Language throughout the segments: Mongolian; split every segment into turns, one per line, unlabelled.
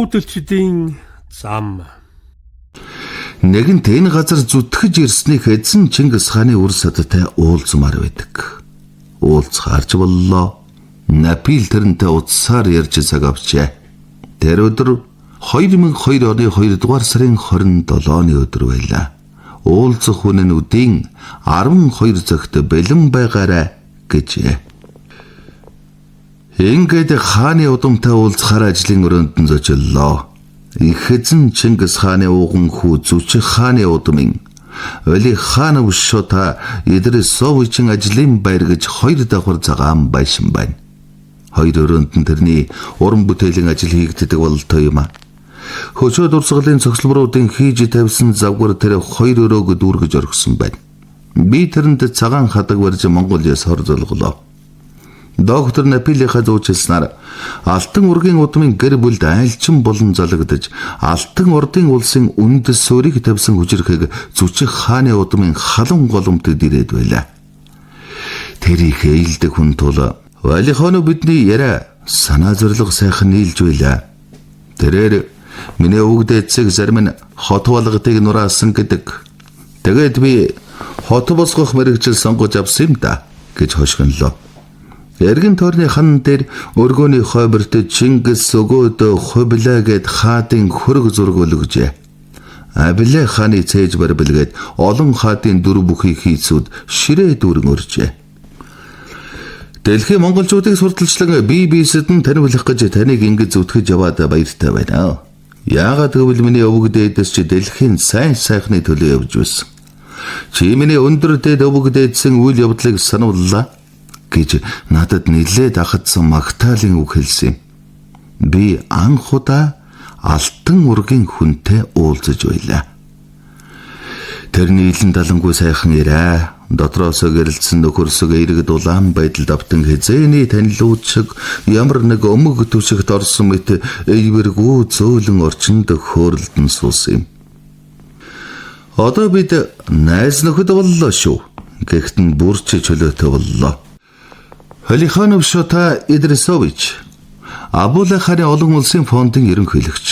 үүдэлчдийн зам.
Нэгэнт энэ газар зүтгэж ирснийг эзэн Чингис хааны үр садтай уулзмаар байдаг. Уулзхаарч боллоо. Напил тэрнтэй утсаар ярьж цаг авчээ. Тэр өдөр 2002 оны 2 дугаар сарын 27-ны өдөр байлаа. Уулзах үнэнүүдийн 12 цагт бэлэн байгаарай гэжээ. Ингээд хааны удамтай уулзахаар ажлын өрөөнд нь зочлоо. Их эзэн Чингис хааны ууган хүү Зүчиг хааны удмын Вали хаан өвшөта Идрисовичийн ажлын байр гэж 2 давхар цагаан байшин байна. 2 өрөөнд нь тэрний уран бүтээлийн ажил хийгддэг болтой юм а. Хөшөө дурсгалын цогцлборуудын хийж тавьсан завгар тэр 2 өрөөг дүүргэж орхисон байна. Би тэрэнд цагаан хадаг барьж Монголиос хор золголоо. Доктор Напилийнхаа зуучлснаар Алтан ургийн удмын гэр бүлд айлчин болон залгадаж Алтан урдын улсын үндэс суурийг тавьсан хүчирхэг Зүчиг хааны удмын халуун голомтод ирээд байлаа. Тэр их ээлдэг хүн тул Валихоно бидний яриа санаа зориг сайхан нийлж байлаа. Тэрээр миний өвгд эцэг зарим нь хот болготыг нураасан гэдэг. Тэгээд би хот босгох мэрэгжил сонгож авсан юм да гэж хошгонлоо. Эргэн тойрны хан дээр өргөөний хойборт Чингис өгөөд хувлаа гэд хаадын хөрөг зураг өлгөжээ. Абилай хааны цээж барбэлгээд олон хаадын дүр бүхий хийцүүд ширээ дүүрэн өржээ. Дэлхийн монголчуудыг сурталчлан BBC-д нь таниулах гэж таныг ингэж зүтгэж яваад баяртай байна. Яагаад гэвэл миний өвөг дээдэс чи дэлхийн сайн сайхны төлөө явж байсан. Чи миний өндөр дээд өвөг дээдсэн үйл явдлыг санууллаа гэж надад нэлээд ахадсан магтаалын үг хэлсэн. Би анх удаа Алтан ургийн хүнтэй уулзаж байлаа. Тэр нийлэн далангүй сайхан ирээ. Дотроосоо гэрэлцсэн нөхөрсөг эргэж улаан байдалд автан хязээний танилуучиг ямар нэг өмг түшигт орсон мэт эйвэргүй зөөлөн орчинд хөөрөлдөн суусан юм. Одоо бид найз нөхөд боллоо шүү. Гэхдээ бүрч чөлөөтэй боллоо. Валихоно өвшөта Идрисович Абулай хааны олон улсын фондын ерөнхийлөгч,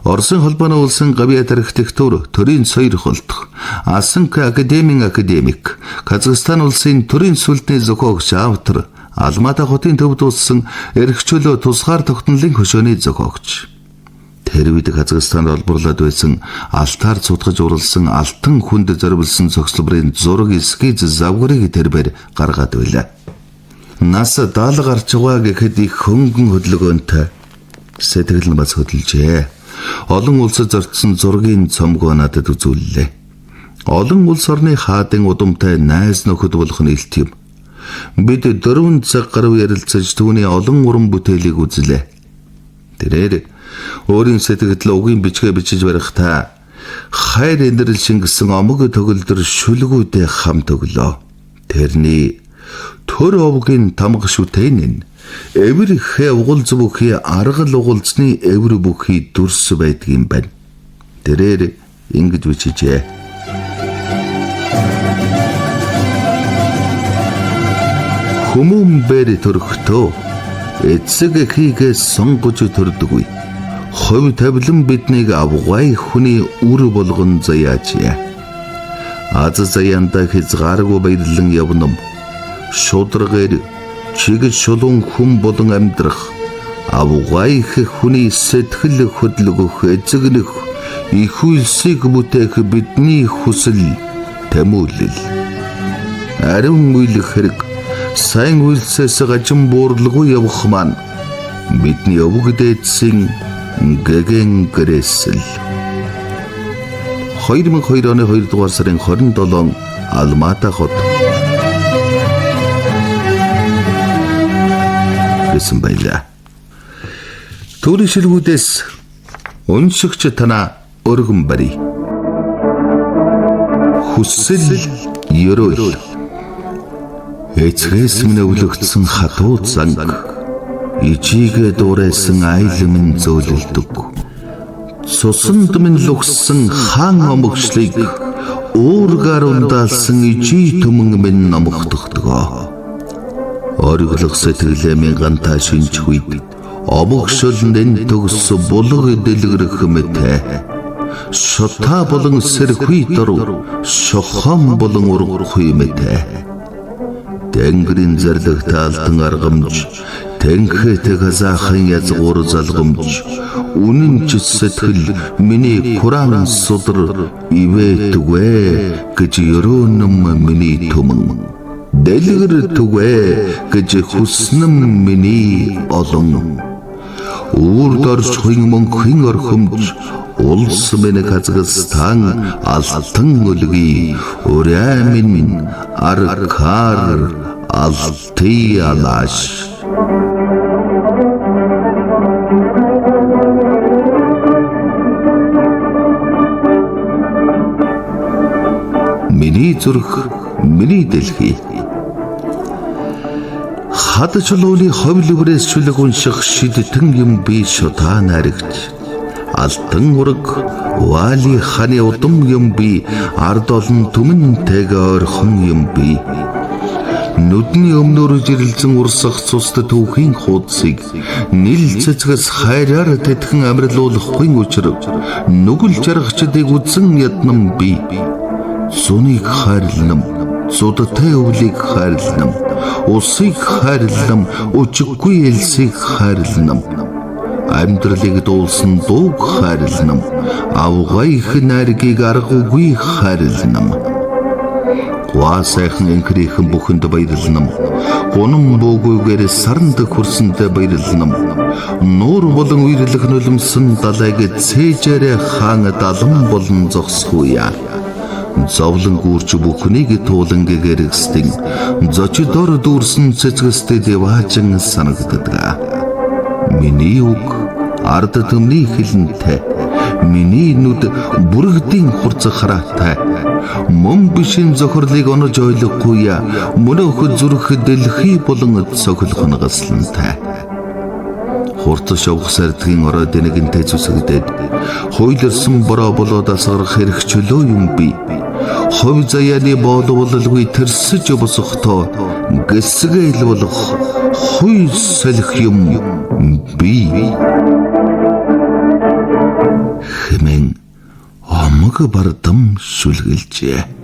Оросын холбооны улсын гавьяат архитектур төрийн соёр холдох, Асанка академийн академик, Казахстан улсын төрийн сүлдний зохиогч автор, Алмата хотын төвд улсан эрхчлөө тусгаар тогтнолын хөшөөний зохиогч. Тэр үед Казахстанд олборлоод байсан алтаар цутгаж уралсан алтан хүнд зориулсан цогцлборын зураг эскиз завгарыг тэр бэр гаргаад байлаа. Нас 70 гарч байгаа гэхэд их хөнгөн хөдөлгөөнтэй сэтгэл нь бас хөдөлжээ. Олон улсад зорчсон зургийн цомгоо надад үзүүллээ. Олон улс орны хаадын удамтай найз нөхөд болох нь илт юм. Бид 4 цаг гаруй ярилцаж түүний олон уран бүтээлийг үзлээ. Тэрээр өөрийн сэтгэл угийн бичгээ бичиж барихтаа хайр энэрл шингэсэн омог төгөлдөр шүлгүүдээ хамт өглөө. Тэрний төр овгийн тамга шүтэн эвэр хэ угал зүбхий аргал угалцны эвэр бүхий дүрс байдгийн байна. Тэрээр ингэж бичижээ. Хүмүүн бэр төрхтөө эцэг эхийгээс сонгож төрдөггүй. Хувь тавилан биднийг авгай хүний үр болгон заяачаа. Аз заяанда хязгааргүй баярлан явнам. Шудрагэр чигэж шулуун хүн болон амьдрах авгай их хүний сэтгэл хөдлөгөх эзэгнэх их үйлсийг бүтээх бидний хүсэл тэмүүлэл. Ариун үйл хэрэг сайн үйлсээс гажин буурлгүй явах маань бидний өвөг дээдсийн гэгэн гэрээсэл. 2002 оны 2 дугаар сарын 27 Алмата хот гэсэн байлаа. Төрийн шилгүүдээс уншигч танаа өргөн барь. Хүсэл ёроол. Эцгээс минь өвлөгдсөн хатуу занг. Ижигээ дуурайсан айл минь зөөлөлдөг. Цусанд минь лугсан хаан омогшлыг уургаар ундаалсан ижи төмөн минь номогдогдгоо. Ориглох сэтгэлээ минь гантаа шинж үед Обогшол нэн төгс булга дэлгэрэх мэт. Шота болон сэрхүй дор шохон болон ургахгүй мэт. Тэнгэрийн зэрлэгт алтан аргамж, тэнхэт газаахан язгуур залгамж, үнэн ч сэтгэл миний Куран судар ивэтгүй гэж ерөөнөм миний түмэн. Дэлгэртгүй гэж хүснэм миний олон. Үрд орж хин мөнхийн орхимж, улс минь Казахстан алтан өлгий, өрөөмин аркар алты алаш. Миний зүрх, миний дэлхий. Хад чулууны ховлөврээс чулуг унших шидтэн юм би шотаа наригч. Алтан ураг вали ханы удам юм би, ард олон түмэнтэйг ойрхон юм би. Нүдний өмнөр жирэлзэн урсах цусд түүхийн хуудсыг нил цэцгэс хайраар тэтгэн амарлуулахгүй учрав. Нүгэл жаргачдыг үзэн яднам би. Зунийг хайрлам, зудтай өвлийг хайрлам, усыг хайрлам, өчиггүй элсийг хайрлам. Амьдралыг дуулсан дууг хайрлам, авгай их найргийг аргагүй хайрлам. Гуа сайхан инкрийнхэн бүхэнд баярлам, гунам буугүйгээр саранд хүрсэндээ баярлам. Нуур болон үерлэх нулимсан далайг цээжээрээ хаан далан болон зогсгүйя. Зовлон гүрч бүхнийг туулан гэгэрэгстэн, зочдор дүүрсэн цэцгэстэй дэваажин санагддаг. Миний үг ард түмний хэлэнтэй, миний нүд бүрэгдийн хурцах хараатай. Мөн бишин зохирлыг онож ойлгохгүй, мөнөөх зүрх дэлхий болон цохилох нагаслантай. Хурц шавх сардгийн орой дэнэгэнтэй зүсэгдээд, хуйларсан бороо болоод асгарах хэрэг чөлөө юм би. Ховь заяаны боолуулалгүй тэрсэж босохдоо гэсгээл болох хуй салхи юм би. Хэмээн омог бардам шүлгэлжээ.